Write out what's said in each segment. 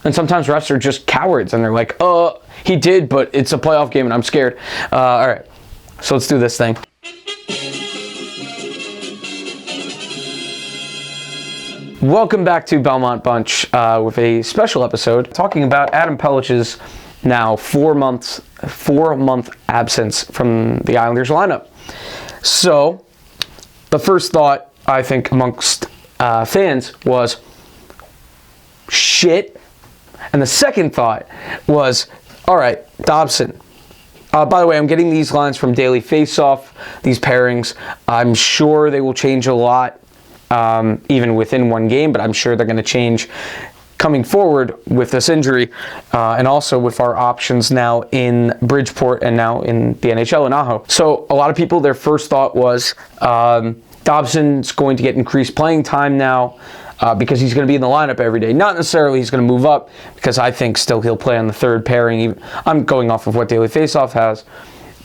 And sometimes refs are just cowards, and they're like, he did, but it's a playoff game, and I'm scared. All right, so let's do this thing. Welcome back to Belmont Bunch with a special episode talking about Adam Pelech's now 4-month absence from the Islanders lineup. So, the first thought, I think, amongst fans was, shit. And the second thought was, all right, Dobson. By the way, I'm getting these lines from Daily Faceoff, these pairings. I'm sure they will change a lot, even within one game, but I'm sure they're going to change coming forward with this injury, and also with our options now in Bridgeport and now in the NHL in Aho. So a lot of people, their first thought was Dobson's going to get increased playing time now because he's going to be in the lineup every day. Not necessarily he's going to move up, because I think still he'll play on the third pairing. I'm going off of what Daily Faceoff has,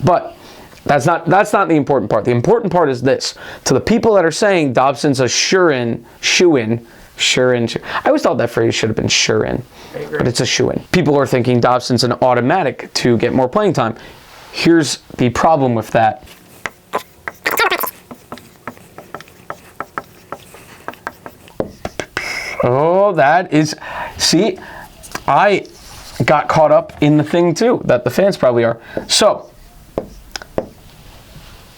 but that's not the important part. The important part is this: to the people that are saying Dobson's a shoe-in. I always thought that phrase should have been sure-in, but it's a shoe-in. People are thinking Dobson's an automatic to get more playing time. Here's the problem with that. Oh, that is... See, I got caught up in the thing too, that the fans probably are. So,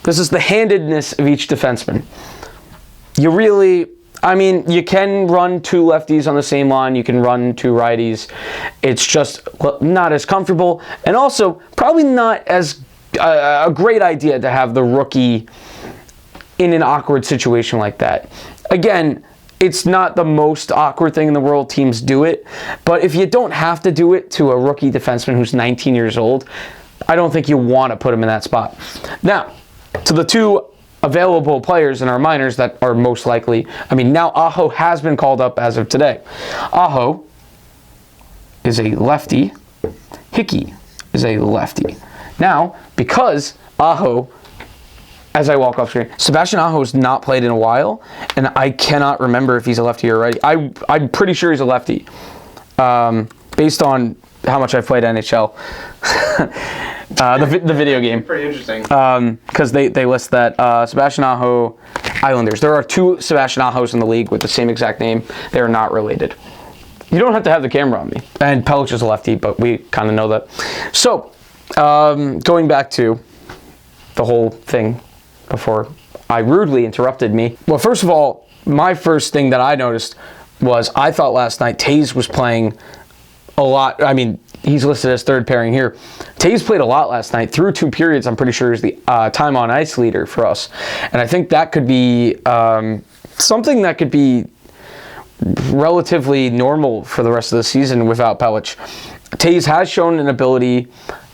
this is the handedness of each defenseman. You really... I mean, you can run two lefties on the same line. You can run two righties. It's just not as comfortable. And also, probably not as a great idea to have the rookie in an awkward situation like that. Again, it's not the most awkward thing in the world. Teams do it. But if you don't have to do it to a rookie defenseman who's 19 years old, I don't think you want to put him in that spot. Now, to the two available players in our minors that are most likely, I mean, now Aho has been called up as of today. Aho is a lefty. Hickey is a lefty. Now, because Aho, as I walk off screen, Sebastian Aho has not played in a while, and I cannot remember if he's a lefty or a righty. I'm pretty sure he's a lefty, based on how much I've played NHL. The video game. Pretty interesting. Because they list that Sebastian Aho Islanders. There are two Sebastian Ahos in the league with the same exact name. They are not related. You don't have to have the camera on me. And Pelech is a lefty, but we kind of know that. So, going back to the whole thing before I rudely interrupted me. Well, first of all, my first thing that I noticed was I thought last night Taze was playing a lot. I mean, he's listed as third pairing here. Taze played a lot last night. Through 2 periods, I'm pretty sure he's the time on ice leader for us. And I think that could be something that could be relatively normal for the rest of the season without Pelech. Taze has shown an ability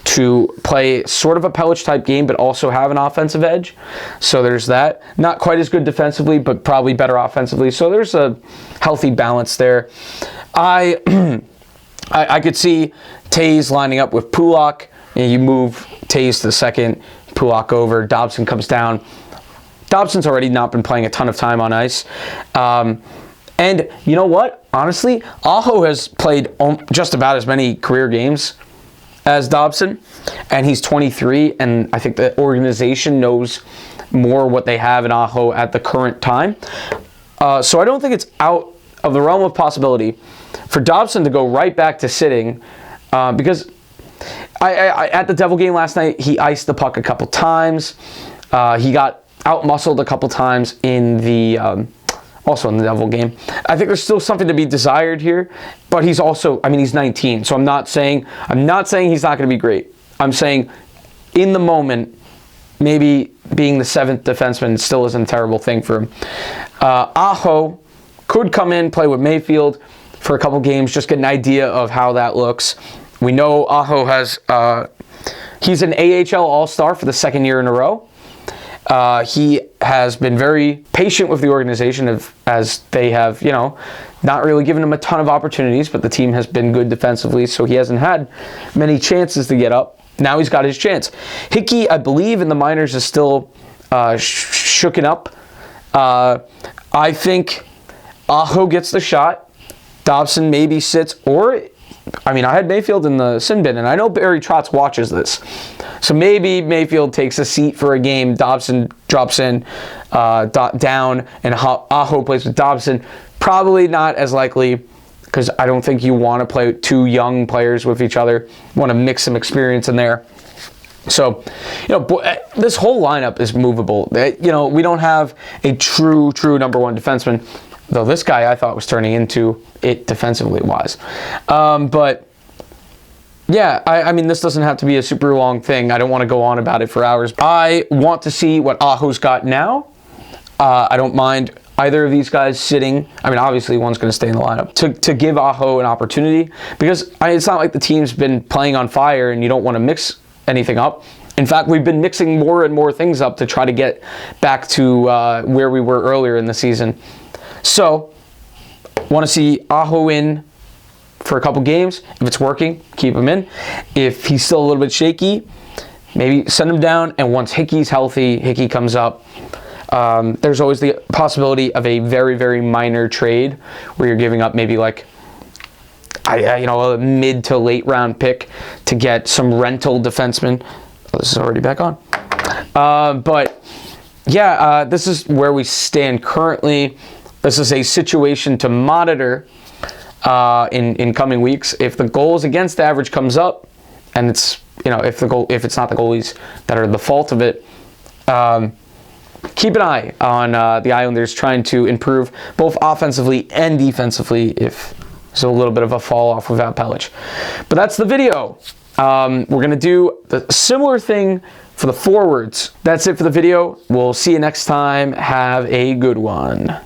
to play sort of a Pelech type game, but also have an offensive edge. So there's that. Not quite as good defensively, but probably better offensively. So there's a healthy balance there. I could see Taze lining up with Pelech. You move Taze to the second, Pelech over, Dobson comes down. Dobson's already not been playing a ton of time on ice. And you know what? Honestly, Aho has played just about as many career games as Dobson, and he's 23, and I think the organization knows more what they have in Aho at the current time. So I don't think it's out of the realm of possibility for Dobson to go right back to sitting, because I at the Devil game last night, he iced the puck a couple times. He got out-muscled a couple times in the also in the Devil game. I think there's still something to be desired here, but he's also, I mean, he's 19, so I'm not saying he's not going to be great. I'm saying in the moment, maybe being the 7th defenseman still isn't a terrible thing for him. Aho could come in, play with Mayfield for a couple games, just get an idea of how that looks. We know Aho has, he's an AHL All-Star for the 2nd year in a row. He has been very patient with the organization as they have, not really given him a ton of opportunities, but the team has been good defensively, so he hasn't had many chances to get up. Now he's got his chance. Hickey, I believe, in the minors is still shooken up. I think Aho gets the shot. Dobson maybe sits, or I mean, I had Mayfield in the sin bin, and I know Barry Trotz watches this. So maybe Mayfield takes a seat for a game, Dobson drops in down, and Aho plays with Dobson. Probably not as likely, because I don't think you want to play two young players with each other. You want to mix some experience in there. So, this whole lineup is movable. We don't have a true number one defenseman, though this guy I thought was turning into it defensively wise. But yeah, I mean, this doesn't have to be a super long thing. I don't want to go on about it for hours. I want to see what Aho's got now. I don't mind either of these guys sitting. I mean, obviously one's going to stay in the lineup. To give Aho an opportunity, because it's not like the team's been playing on fire and you don't want to mix anything up. In fact, we've been mixing more and more things up to try to get back to where we were earlier in the season. So, want to see Aho in for a couple games. If it's working, keep him in. If he's still a little bit shaky, maybe send him down. And once Hickey's healthy, Hickey comes up. There's always the possibility of a very, very minor trade where you're giving up maybe like a mid to late round pick to get some rental defenseman. Oh, this is already back on. But yeah, this is where we stand currently. This is a situation to monitor in coming weeks. If the goals against average comes up, and it's if it's not the goalies that are the fault of it, keep an eye on the Islanders trying to improve both offensively and defensively if there's a little bit of a fall off without Pelech. But that's the video. We're going to do the similar thing for the forwards. That's it for the video. We'll see you next time. Have a good one.